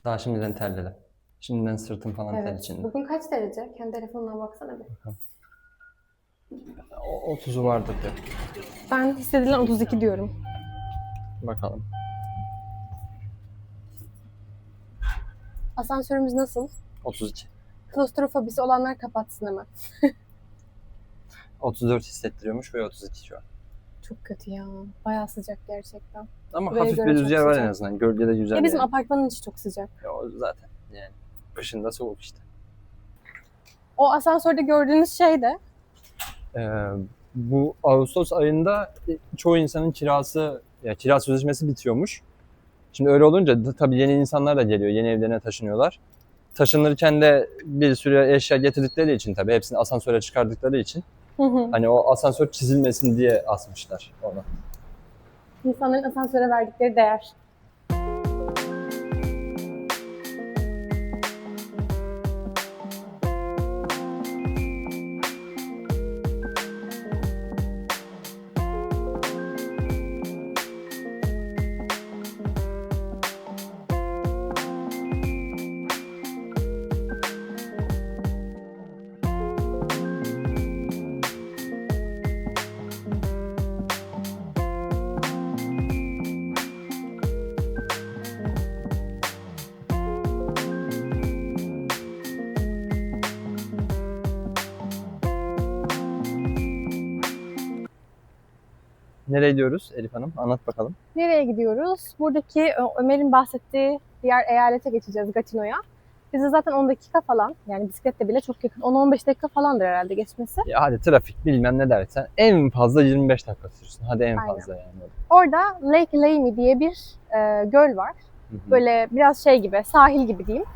Daha şimdiden terledim. Şimdiden sırtım falan ter Evet. içinde. Bugün kaç derece? Kendi telefonuna baksana bir. 30'u vardır ya. Ben hissedilen 32 diyorum. Bakalım. Asansörümüz nasıl? 32. Klostrofobisi olanlar kapatsın hemen. 34 hissettiriyormuş ve 32 şu an. Çok kötü ya. Bayağı sıcak gerçekten. Ama Buraya hafif göre bir çok rüzgar var en sıcak. azından. Gölgede güzel Ya bizim yani. apartmanın içi çok sıcak. Ya o zaten yani. Kışında soğuk işte. O asansörde gördüğünüz şey de Bu Ağustos ayında çoğu insanın kira sözleşmesi bitiyormuş. Şimdi öyle olunca tabii yeni insanlar da geliyor. Yeni evlerine taşınıyorlar. Taşınırken de bir sürü eşya getirdikleri için tabii hepsini asansöre çıkardıkları için hani o asansör çizilmesin diye asmışlar onu. İnsanların asansöre verdikleri değer. Nereye gidiyoruz Elif Hanım? Anlat bakalım. Nereye gidiyoruz? Buradaki Ömer'in bahsettiği diğer eyalete geçeceğiz, Gatineau'ya. Bize zaten 10 dakika falan, yani bisikletle bile çok yakın. 10-15 dakika falandır herhalde geçmesi. Ya hadi trafik bilmem ne dersen en fazla 25 dakika sürsün. Hadi en Aynen. fazla yani. Orada Lake Leamy diye bir göl var. Böyle biraz şey gibi, sahil gibi diyeyim.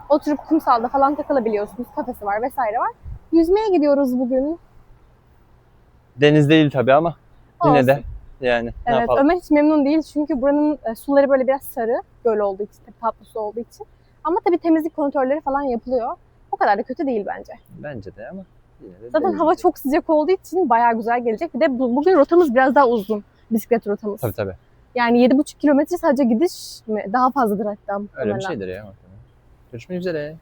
Oturup kumsalda falan takılabiliyorsunuz. Kafesi var vesaire var. Yüzmeye gidiyoruz bugün. Deniz değil tabii ama yine Olsun. de yani ne Evet, yapalım. Ömer hiç memnun değil çünkü buranın suları böyle biraz sarı, göl olduğu için, tatlı su olduğu için. Ama tabii temizlik kontrolleri falan yapılıyor. O kadar da kötü değil bence. Bence de ama yine de Zaten deniz hava değil. çok sıcak olduğu için bayağı güzel gelecek. Bir de bugün rotamız biraz daha uzun. Bisiklet rotamız. Tabii. Yani 7,5 kilometre sadece gidiş mi? Daha fazladır hatta. Öyle bir muhtemelen. şeydir ya. Görüşmek üzere.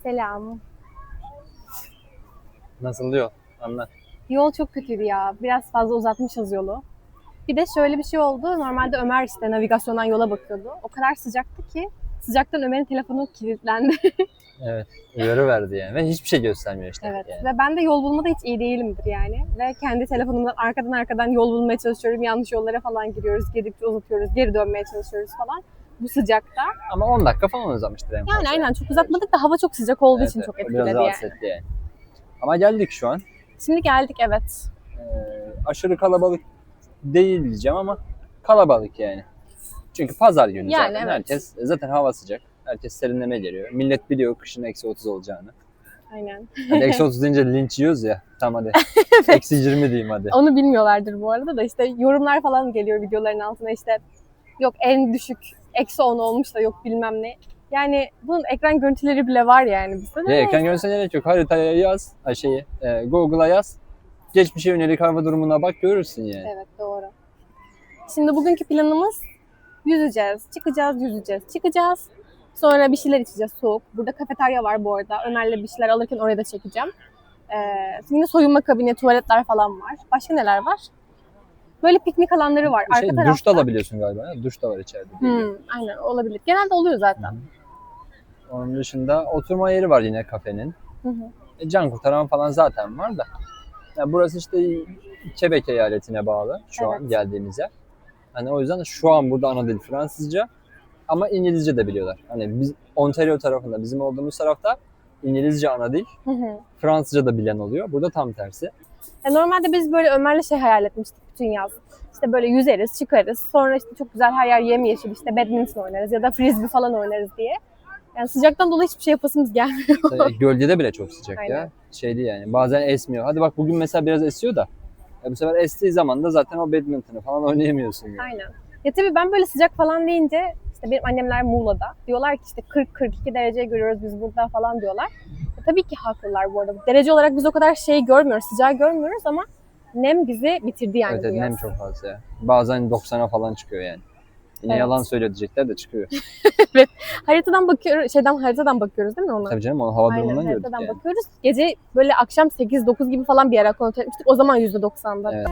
Selam. Nasıl diyor? Anlat. Yol çok kötüydü ya. Biraz fazla uzatmışız yolu. Bir de şöyle bir şey oldu. Normalde Ömer işte navigasyondan yola bakıyordu. O kadar sıcaktı ki sıcaktan Ömer'in telefonu kilitlendi. Evet. Uyarı verdi yani. Ve hiçbir şey göstermiyor işte. Evet. Yani. Ve ben de yol bulmada hiç iyi değilimdir yani. Ve kendi telefonumdan arkadan yol bulmaya çalışıyorum. Yanlış yollara falan giriyoruz. Girdikçe uzatıyoruz. Geri dönmeye çalışıyoruz falan. Bu sıcakta. Ama 10 dakika falan uzamıştır en fazla. Yani aynen çok uzatmadık da hava çok sıcak olduğu için Evet, çok o etkiledi biraz yani. rahatsız etti yani. Ama geldik şu an. Şimdi geldik evet. aşırı kalabalık değil diyeceğim ama kalabalık yani. Çünkü pazar günü Yani zaten evet. herkes zaten hava sıcak. Herkes serinleme geliyor. Millet biliyor kışın -30 olacağını. Aynen. Hadi -30 deyince linç yiyoruz ya. Tamam hadi. -20 diyeyim hadi. Onu bilmiyorlardır bu arada da işte yorumlar falan geliyor videoların altına işte yok en düşük -10 olmuş da yok bilmem ne. Yani bunun ekran görüntüleri bile var yani bizde de. Ya ekran görüntüsüne gerek yok. Haritaya yaz. Google'a yaz. Geçmişe yönelik hava durumuna bak görürsün yani. Evet doğru. Şimdi bugünkü planımız yüzeceğiz, çıkacağız, yüzeceğiz, çıkacağız. Sonra bir şeyler içeceğiz soğuk. Burada kafeterya var bu arada. Ömer'le bir şeyler alırken oraya da çekeceğim. Yine soyunma kabini, tuvaletler falan var. Başka neler var? Böyle piknik alanları var. Arka Duş tarafta. da alabiliyorsun galiba. Ya. Duş da var içeride. Aynen olabilir. Genelde oluyor zaten. Onun dışında oturma yeri var yine kafenin. Hı hı. Can kurtaran falan zaten var da. Yani burası işte Quebec eyaletine bağlı şu an Evet. geldiğimiz yer. Hani o yüzden şu an burada ana dil Fransızca ama İngilizce de biliyorlar. Hani biz Ontario tarafında bizim olduğumuz tarafta İngilizce ana dil, Hı hı. Fransızca da bilen oluyor. Burada tam tersi. Normalde biz böyle Ömer'le şey hayal etmiştik bütün yaz. İşte böyle yüzeriz, çıkarız. Sonra işte çok güzel her yer yemyeşil işte badminton oynarız ya da frisbee falan oynarız diye. Yani sıcaktan dolayı hiçbir şey yapasımız gelmiyor. Gölgede bile çok sıcak Aynen. ya. Şeydi yani bazen esmiyor. Hadi bak bugün mesela biraz esiyor da. Bu sefer estiği zaman da zaten o badminton'ı falan oynayamıyorsun. Yani. Aynen. Ya tabii ben böyle sıcak falan deyince işte benim annemler Muğla'da. Diyorlar ki işte 40-42 derece görüyoruz biz burada falan diyorlar. Tabii ki haklılar bu arada. Derece olarak biz o kadar şey görmüyoruz, sıcağı görmüyoruz ama nem bizi bitirdi yani Evet, bu yaz. nem çok fazla ya. Bazen 90'a falan çıkıyor yani. Yine Evet. yalan söylüyor diyecekler de çıkıyor. Haritadan bakıyoruz değil mi ona? Tabii canım onu hava Aynen durumundan gördük haritadan yani. bakıyoruz. Gece böyle akşam 8-9 gibi falan bir ara kontrol etmiştik. O zaman %90'da. Evet.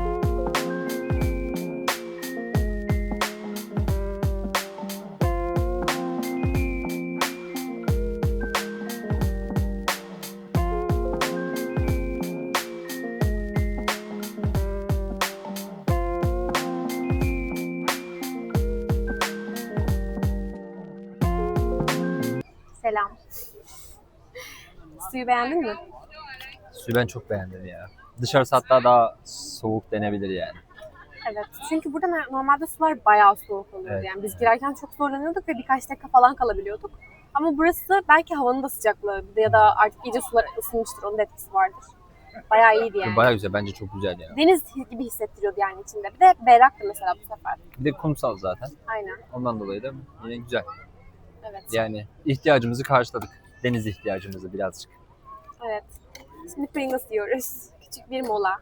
Selam. Suyu beğendin mi? Suyu ben çok beğendim ya. Dışarısı hatta daha soğuk denebilir yani. Evet. Çünkü burada normalde sular bayağı soğuk oluyordu. Evet, Yani biz girerken çok zorlanıyorduk ve birkaç dakika falan kalabiliyorduk. Ama burası belki havanın da sıcaklığı ya da artık iyice sular ısınmıştır. Onun da etkisi vardır. Bayağı iyiydi yani. Bayağı güzel bence çok güzel ya. Deniz gibi hissettiriyordu yani içinde. Bir de berraktı mesela bu sefer. Bir de kumsal zaten. Aynen. Ondan dolayı da yine güzel. Evet. Yani ihtiyacımızı karşıladık. Deniz ihtiyacımızı birazcık. Evet. Şimdi Pringles yiyoruz. Küçük bir mola.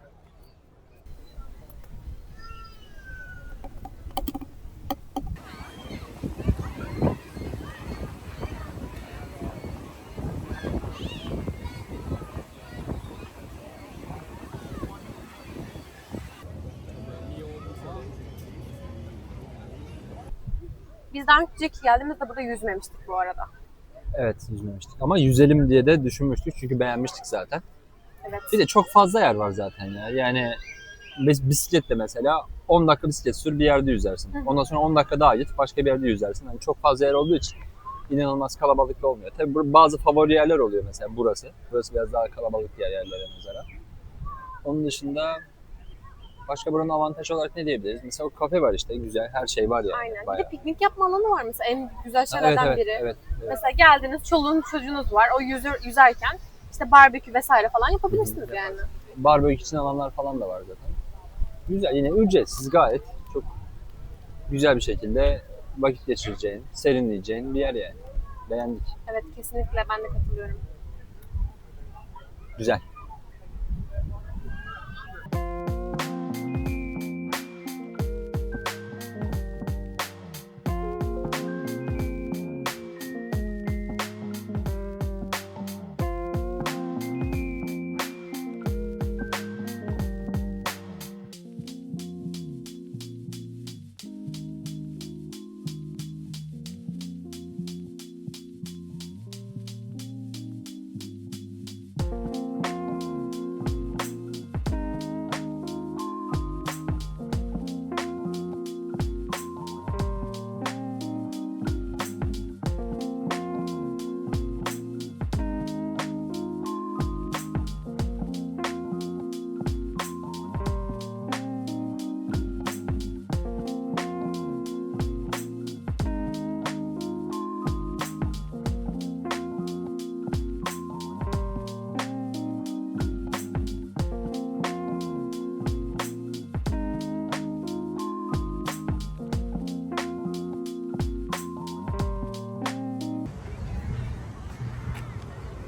Biz daha önceki geldiğimizde burada yüzmemiştik bu arada. Evet yüzmemiştik. Ama yüzelim diye de düşünmüştük çünkü beğenmiştik zaten. Evet. Bir de çok fazla yer var zaten ya. Yani bisikletle mesela 10 dakika bisiklet sür bir yerde yüzersin. Ondan sonra 10 dakika daha git başka bir yerde yüzersin. Yani çok fazla yer olduğu için inanılmaz kalabalık da olmuyor. Tabii bazı favori yerler oluyor mesela burası. Burası biraz daha kalabalık diğer yerlere nazaran. Onun dışında başka buranın avantajı olarak ne diyebiliriz? Mesela o kafe var işte güzel her şey var yani. Aynen. Bayağı. Bir de piknik yapma alanı var mesela en güzel Ha, şeylerden biri. evet. Mesela geldiniz çoluğunuz çocuğunuz var. O yüzerken işte barbekü vesaire falan yapabilirsiniz Hı hı. yani. Barbekü için alanlar falan da var zaten. Güzel yine ücretsiz gayet çok güzel bir şekilde vakit geçireceğin, serinleyeceğin bir yer yani. Beğendik. Evet kesinlikle ben de katılıyorum. Güzel.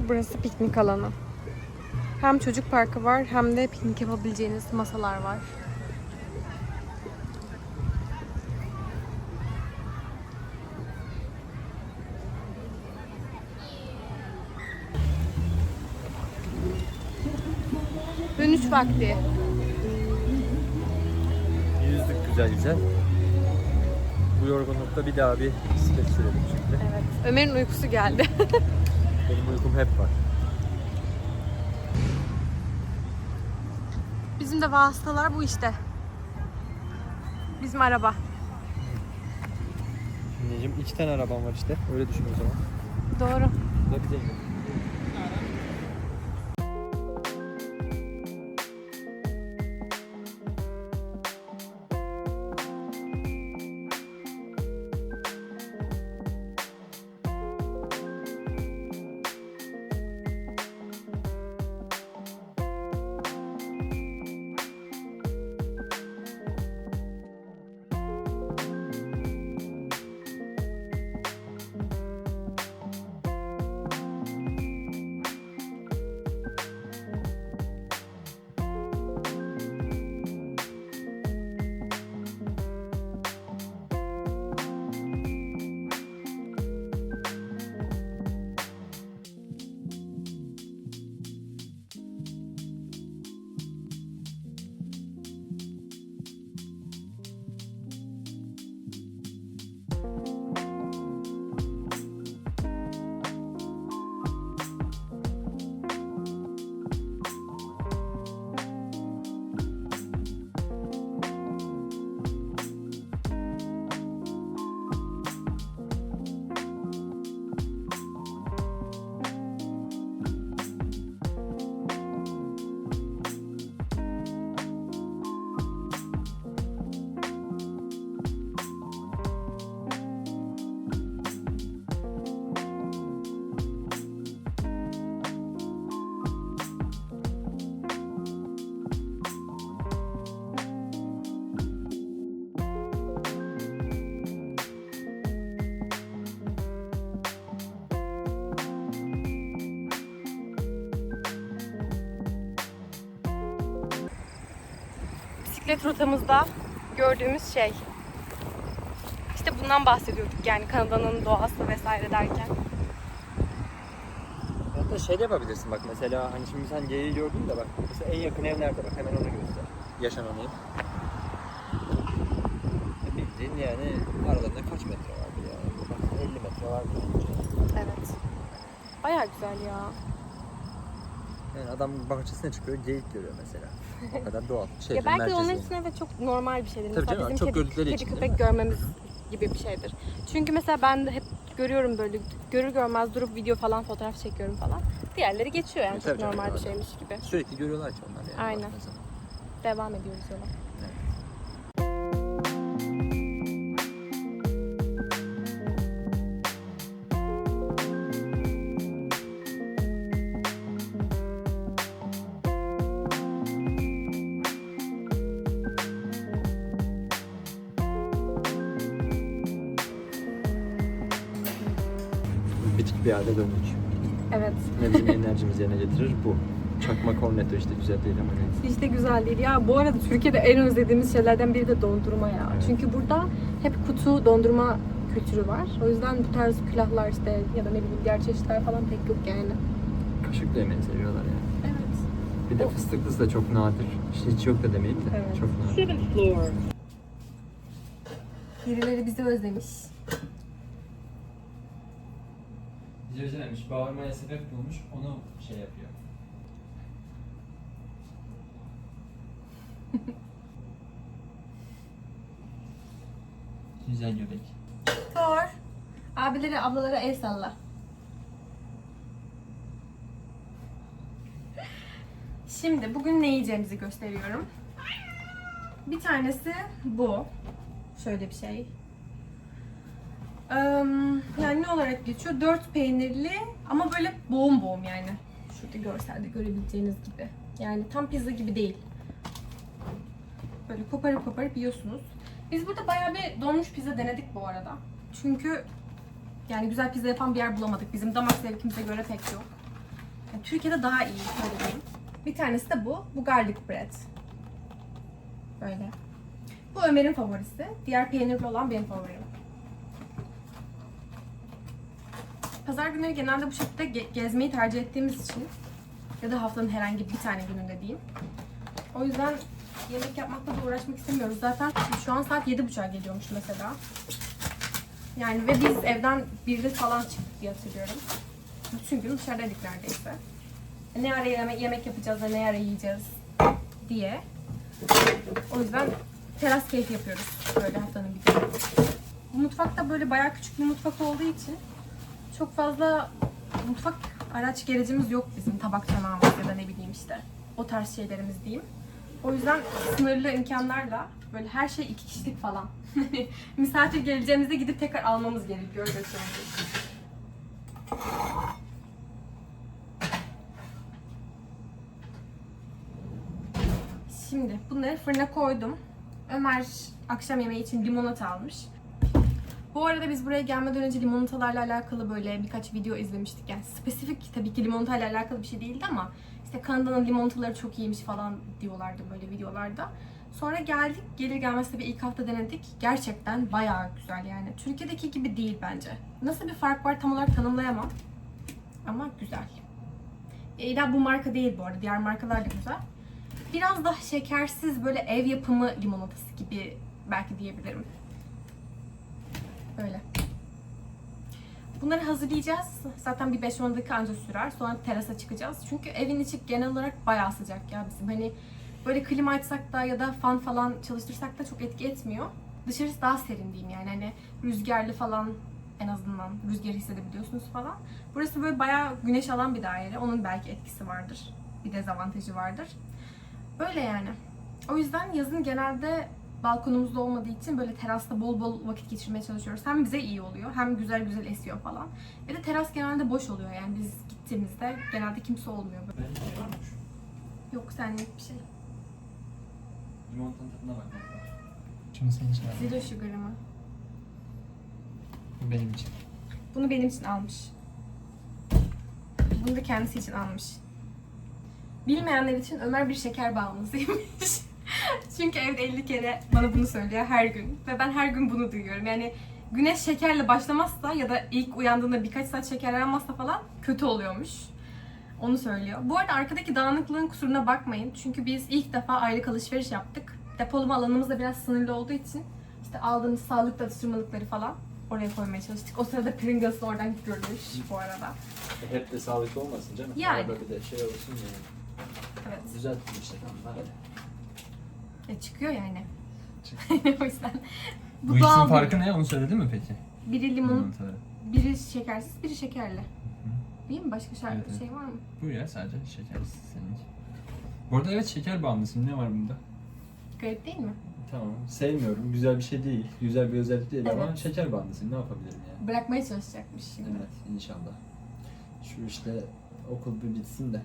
Burası piknik alanı. Hem çocuk parkı var hem de piknik yapabileceğiniz masalar var. Dönüş vakti. Yüzdük güzel güzel. Bu yorgunlukta bir daha bir bisiklet sürelim şimdi. Evet. Ömer'in uykusu geldi. Benim uykum hep var. Bizim de vasıtalar bu işte. Bizim araba. Anneciğim 2 tane arabam var işte. Öyle düşün o zaman. Doğru. Bu da bir de Bisiklet rotamızda gördüğümüz şey. İşte bundan bahsediyorduk yani Kanada'nın doğası vesaire derken. Hatta şey de yapabilirsin bak mesela hani şimdi sen G'yi gördün de bak mesela en yakın ev nerede bak hemen onu göster. Yaşanan ev. Bildiğin yani aralarında kaç metre vardı yani? Bak 50 metre vardı bence. Evet. Bayağı güzel ya. Yani adam bahçesine çıkıyor geyik görüyor mesela. O kadar doğal. Ya belki de onun için evet çok normal bir şeydir. Tabii Mesela canım, bizim çok gördükleri kedi için, değil köpek mi? görmemiz gibi bir şeydir. Çünkü mesela ben de hep görüyorum böyle görür görmez durup video falan fotoğraf çekiyorum falan. Diğerleri geçiyor yani Tabii çok canım, normal bir öyle. şeymiş gibi. Sürekli görüyorlar ki onlar yani. Aynen. baktığın zaman. Devam ediyoruz yola. Bitik bir hale döndük. Evet. Ne bizim enerjimizi yerine getirir bu. Çakma korneto işte güzel değil ama neyse. Hiç de güzel değil. Ya bu arada Türkiye'de en özlediğimiz şeylerden biri de dondurma ya. Evet. Çünkü burada hep kutu dondurma kültürü var. O yüzden bu tarz külahlar işte ya da ne bileyim diğer çeşitler falan pek yok yani. Kaşıkla yemeği seviyorlar yani. Evet. Bir de fıstıklısı da çok nadir. Hiç yok da demeyeyim de Evet. çok nadir. Birileri bizi özlemiş. Bizi özlememiş, bağırmaya sebep bulmuş, onu şey yapıyor. Güzel göbek. Thor. Abileri ablalara el salla. Şimdi bugün ne yiyeceğimizi gösteriyorum. Bir tanesi bu. Şöyle bir şey. Yani ne olarak geçiyor? 4 peynirli ama böyle boğum boğum yani. Şurada görselde görebileceğiniz gibi. Yani tam pizza gibi değil. Böyle koparıp koparıp yiyorsunuz. Biz burada bayağı bir donmuş pizza denedik bu arada. Çünkü yani güzel pizza yapan bir yer bulamadık. Bizim damak zevkimize göre pek yok. Yani Türkiye'de daha iyi, öyle diyeyim. Bir tanesi de bu. Bu garlic bread. Böyle. Bu Ömer'in favorisi. Diğer peynirli olan benim favorim. Pazar günleri genelde bu şekilde gezmeyi tercih ettiğimiz için ya da haftanın herhangi bir tane gününde diyeyim. O yüzden yemek yapmakla da uğraşmak istemiyoruz. Zaten şu an saat 7.30'a geliyormuş mesela. Yani ve biz evden 1'de falan çıktık diye hatırlıyorum. Bütün gün dışarıdaydık neredeyse. Ne ara yemek yapacağız da ne ara yiyeceğiz diye. O yüzden teras keyfi yapıyoruz böyle haftanın bir günü. Bu mutfak da böyle bayağı küçük bir mutfak olduğu için çok fazla mutfak araç gerecimiz yok bizim. Tabak çanağımız ya da ne bileyim işte o tarz şeylerimiz diyeyim. O yüzden sınırlı imkanlarla böyle her şey 2 kişilik falan. Misafir geleceğimizde gidip tekrar almamız gerekiyor. Öyle söyleyeyim. Şimdi bunları fırına koydum. Ömer akşam yemeği için limonata almış. Bu arada biz buraya gelmeden önce limonatalarla alakalı böyle birkaç video izlemiştik. Yani spesifik tabii ki limonatayla alakalı bir şey değildi ama işte Kanada'nın limonataları çok iyiymiş falan diyorlardı böyle videolarda. Sonra geldik. Gelir gelmez tabii ilk hafta denedik. Gerçekten bayağı güzel yani. Türkiye'deki gibi değil bence. Nasıl bir fark var tam olarak tanımlayamam. Ama güzel. İlla bu marka değil bu arada. Diğer markalar da güzel. Biraz daha şekersiz böyle ev yapımı limonatası gibi belki diyebilirim. Böyle. Bunları hazırlayacağız. Zaten bir 5-10 dakika anca sürer. Sonra terasa çıkacağız. Çünkü evin içi genel olarak bayağı sıcak ya bizim. Hani böyle klima açsak da ya da fan falan çalıştırsak da çok etki etmiyor. Dışarısı daha serin diyeyim yani. Hani rüzgarlı falan en azından rüzgar hissedebiliyorsunuz falan. Burası böyle bayağı güneş alan bir daire. Onun belki etkisi vardır. Bir dezavantajı vardır. Böyle yani. O yüzden yazın genelde balkonumuzda olmadığı için böyle terasta bol bol vakit geçirmeye çalışıyoruz. Hem bize iyi oluyor hem güzel güzel esiyor falan. Ve de teras genelde boş oluyor yani biz gittiğimizde genelde kimse olmuyor. Benim şey varmış. Yok senlik bir şey. Limonatanın tadına bakmak var. Şunu senin için aldım. Zero sugar ama. Bu benim için. Bunu benim için almış. Bunu da kendisi için almış. Bilmeyenler için Ömer bir şeker bağımlısıymış. Çünkü evde 50 kere bana bunu söylüyor her gün. Ve ben her gün bunu duyuyorum. Yani güneş şekerle başlamazsa ya da ilk uyandığında birkaç saat şeker almazsa falan kötü oluyormuş. Onu söylüyor. Bu arada arkadaki dağınıklığın kusuruna bakmayın. Çünkü biz ilk defa aylık alışveriş yaptık. Depolama alanımız da biraz sınırlı olduğu için işte aldığımız sağlıklı atıştırmalıkları falan oraya koymaya çalıştık. O sırada Pringles'ın oradan görülmüş bu arada. Hep de sağlıklı olmasın canım. Yani. Arada bir de şey olsun yani. Evet. Düzelttim işte tamam hadi. Çıkıyor yani. O yüzden. Bu ikisinin doğal farkı ne? Onu söyledin mi peki? biri limon, Limonataları. biri şekersiz, biri şekerli. Değil mi? Başka Evet, evet. şey var mı? Bu ya sadece şekersiz seninki. Bu arada evet şeker bağımlısın. Ne var bunda? Garip değil mi? Tamam. Sevmiyorum. Güzel bir şey değil. Güzel bir özellik değil ama Evet. şeker bağımlısıyım. Ne yapabilirim yani? Bırakmaya çalışacakmış şimdi. Evet inşallah. Şu işte okul bir bitsin de.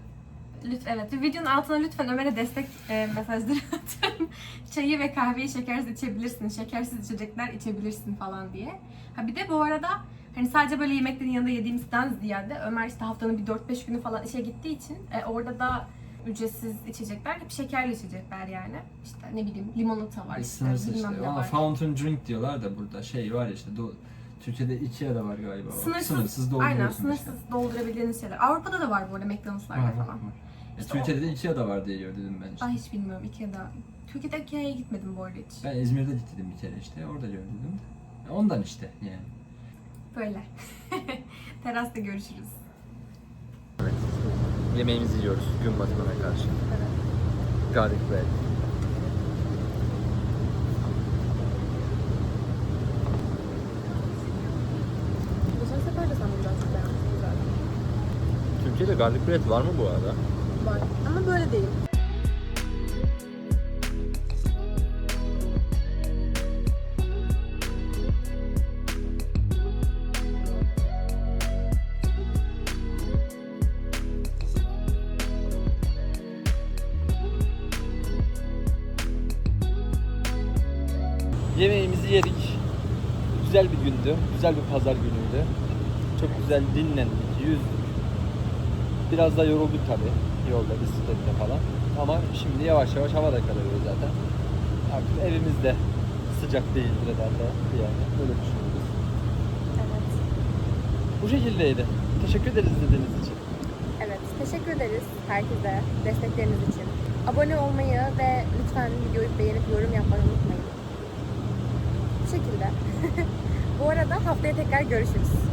Lütfen, evet. Videonun altına lütfen Ömer'e destek mesajları atın. Çayı ve kahveyi şekersiz içebilirsin, şekersiz içecekler içebilirsin falan diye. Ha bir de bu arada hani sadece böyle yemeklerin yanında yediğimizden ziyade Ömer işte haftanın bir 4-5 günü falan işe gittiği için orada da ücretsiz içecekler, hep şekerli içecekler yani. İşte ne bileyim limonata var, işte, Sınırsız bilmem işte. ne Ona var. fountain drink diyorlar da burada şey var ya işte Türkiye'de Ikea'da var galiba. Sınırsız dolduruyorsun aynen, işte. sınırsız doldurabildiğiniz şeyler. Avrupa'da da var bu arada McDonald's'larda Var, falan. var. İşte Türkiye'de de Ikea'da var diye gördüm ben işte. Ay hiç bilmiyorum Ikea'da. Türkiye'de Ikea'ya gitmedim bu arada hiç. Ben İzmir'de gittim bir kere işte. Orada gördüm de. Ondan işte yani. Böyle. Terasta görüşürüz. Yemeğimizi yiyoruz gün batımına karşı. Evet. Garlic bread. Geçen sefer de sen bunu çok beğenmiştin. Güzel. Türkiye'de garlic bread var mı bu arada? Var. Ama böyle değil. Yemeğimizi yedik. Güzel bir gündü. Güzel bir pazar günüydü. Çok güzel dinlendik, yüzdük. Biraz da yorulduk tabii yolda, bisiklette falan. Ama şimdi yavaş yavaş hava da kararıyor zaten. Artık evimizde sıcak değildir herhalde yani. Öyle düşünüyoruz. Evet. Bu şekildeydi. Teşekkür ederiz izlediğiniz için. Evet, teşekkür ederiz herkese destekleriniz için. Abone olmayı ve lütfen videoyu beğenip yorum yapmayı unutmayın. Bu şekilde. Bu arada haftaya tekrar görüşürüz.